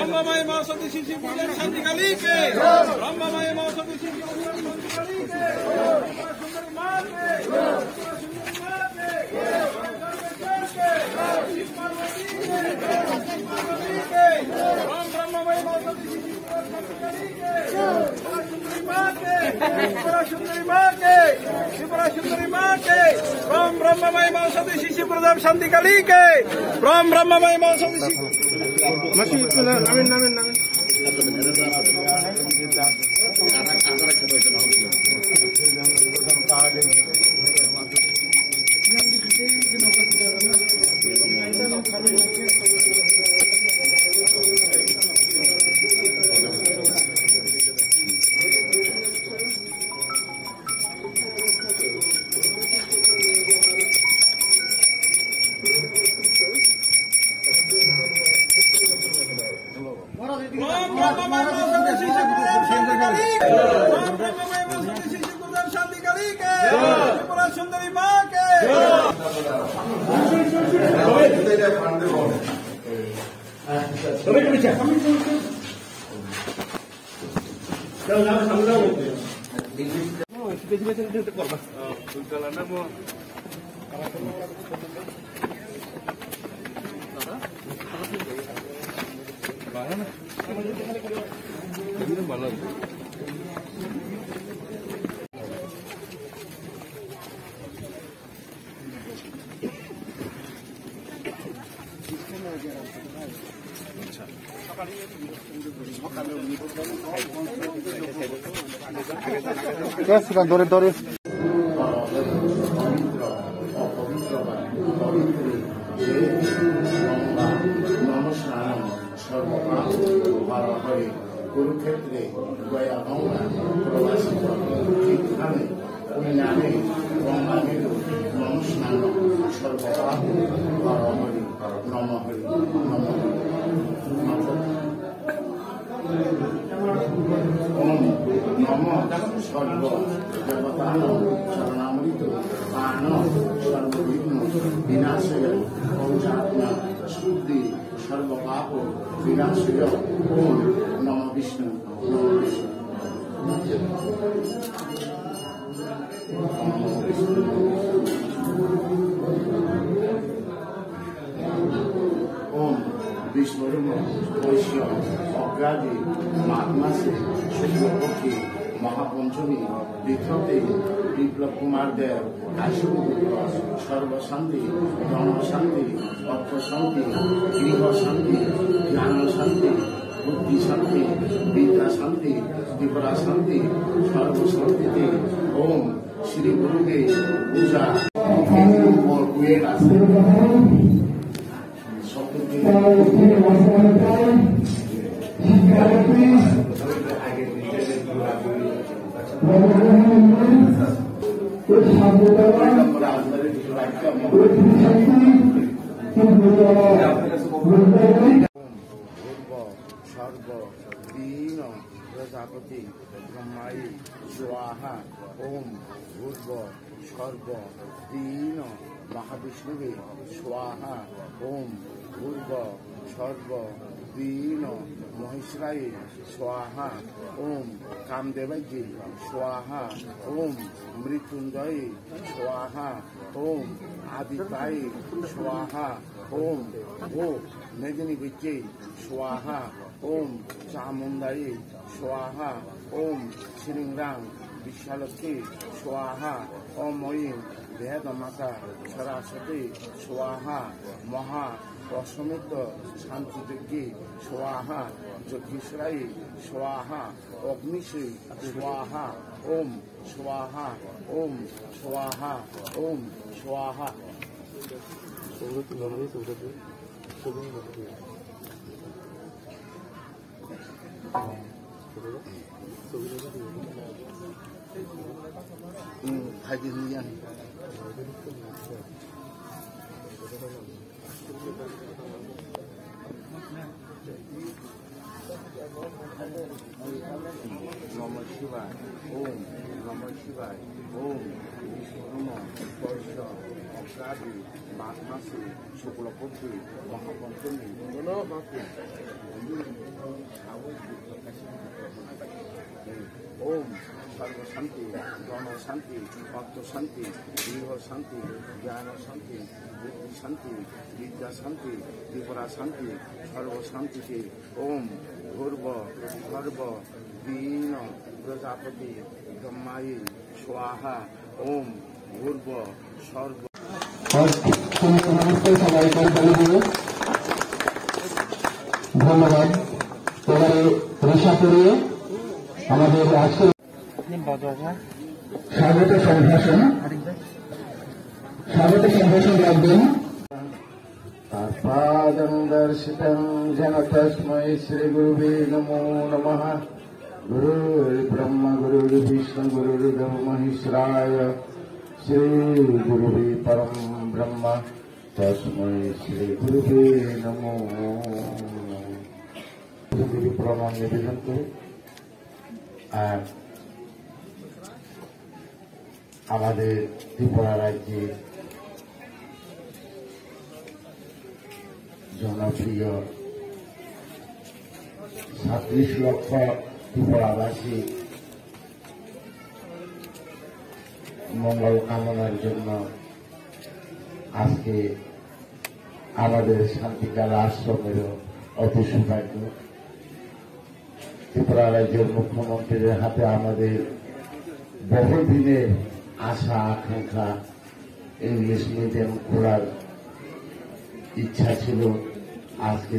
ब्रह्ममय मां सती शिशि पूजन शांति काली के ब्रह्ममय मां सती शिशि पूजन शांति काली के सुंदर मां के ब्रह्ममय मां सती शिशि पूजन शांति काली के सुंदरी मां के सुंदरी मां के ब्रह्ममय मां सती शिशि पूजन शांति काली के ब्रह्ममय मां सती Masih itu lah, namin. सुंदरी मां के দরে কুরুক্ষেত্রে গয়া গঙ্গা প্রবাসিত ঠিকভাবে ওই নামে গঙ্গা মেরু নমস্নান সর্বপাপ হরহরি নমহরি ওম নম সর্ব দেবতান শরণামৃত পান সর্ববিঘ্ন বিনাশয় পৌঁচাত্মা শুদ্ধি সর্বপাপ বিনাশয় ওম নম বিষ্ণু ওম বিষ্ণুরম বৈশ্য অগ্রাদী মাঘ মাসে শুক্লপক্ষে মহাপঞ্চমী তিথিতে বিপ্লব কুমার দেব আশুপুত্র সর্বশান্তি ধনশান্তি অর্থশান্তি গৃহশান্তি জ্ঞানশান্তি বুদ্ধি শান্তি বিদ্যা শান্তি ত্রিপুরা শান্তি সর্বশান্তিতে ওম শ্রী গুরুদেব পূজা কুয়ের আছে সর্ব দীন প্রজাপতি ব্রহ্মাই স্বাহা ওম ভূর্ভ সর্ব দীন মহাবিষ্ণুবে স্বাহা ওম ভূর্ভ সর্ব দীন মহেশ্বরায় স্বাহা ওম কামদেবাজ্যে স্বাহা ওম মৃত্যুঞ্জয়ে স্বাহা ওম আদিত্যায় স্বাহা ওম ভো মেদিনীবিদ্যে স্বাহা ওম চামুণ্ডায়ে স্বাহা ওম শ্রীরাং বিশালক্ষে স্বাহা ওম ময়ীং বেদমাতা সরস্বতী স্বাহা মহা অশ্বমেধ শান্তিযজ্ঞে স্বাহা যজ্ঞেশ্বরায় স্বাহা অগ্নিশে স্বাহা ওম স্বাহা ওম স্বাহা ওম স্বাহা। খাইতে নিয়ে আনি নম শিবায় ওম নম শিবায় ওম বিষ্ণু স্পর্শ অগ্রাদী মাঘ মাসে শুক্লপক্ষে মহাপঞ্চমী ওম সর্বশান্তি জনশান্তি ভক্তশান্তি গৃহ শান্তি জ্ঞান শান্তি বুদ্ধি শান্তি বিদ্যা শান্তি ত্রিপুরা শান্তি সর্বশান্তিতে ওম ভূর্ব সর্ব দীন প্রজাপতি ব্রহ্মায়ী স্বাহা ওম ভূর্ব সর্ব। ধন্যবাদ। এবারে রেশা করিয়ে আমাদের আজকের স্বাগত সম্ভাষণ রাখবেন। পাদং দর্শিতং যেন তস্मै শ্রী গুরুবে নমো নমঃ। গুরুর ব্রহ্মা গুরুর বিষ্ণু গুরুর্দেব মহেশ্বরায় শ্রী গুরুবে পরম ব্রহ্ম তস্मै শ্রী গুরুবে নমো নমঃ। প্রণাম নিবেদন করে আর আমাদের ত্রিপুরা রাজ্যে জনপ্রিয় 37 লক্ষ ত্রিপুরাবাসী মঙ্গল কামনার জন্য আজকে আমাদের শান্তিকাল আশ্রমেরও অতি সৌভাগ্য। ত্রিপুরা রাজ্যের মুখ্যমন্ত্রীর হাতে আমাদের বহুদিনের আশা আকাঙ্ক্ষা ইংলিশ মিডিয়াম খোলার ইচ্ছা ছিল। আজকে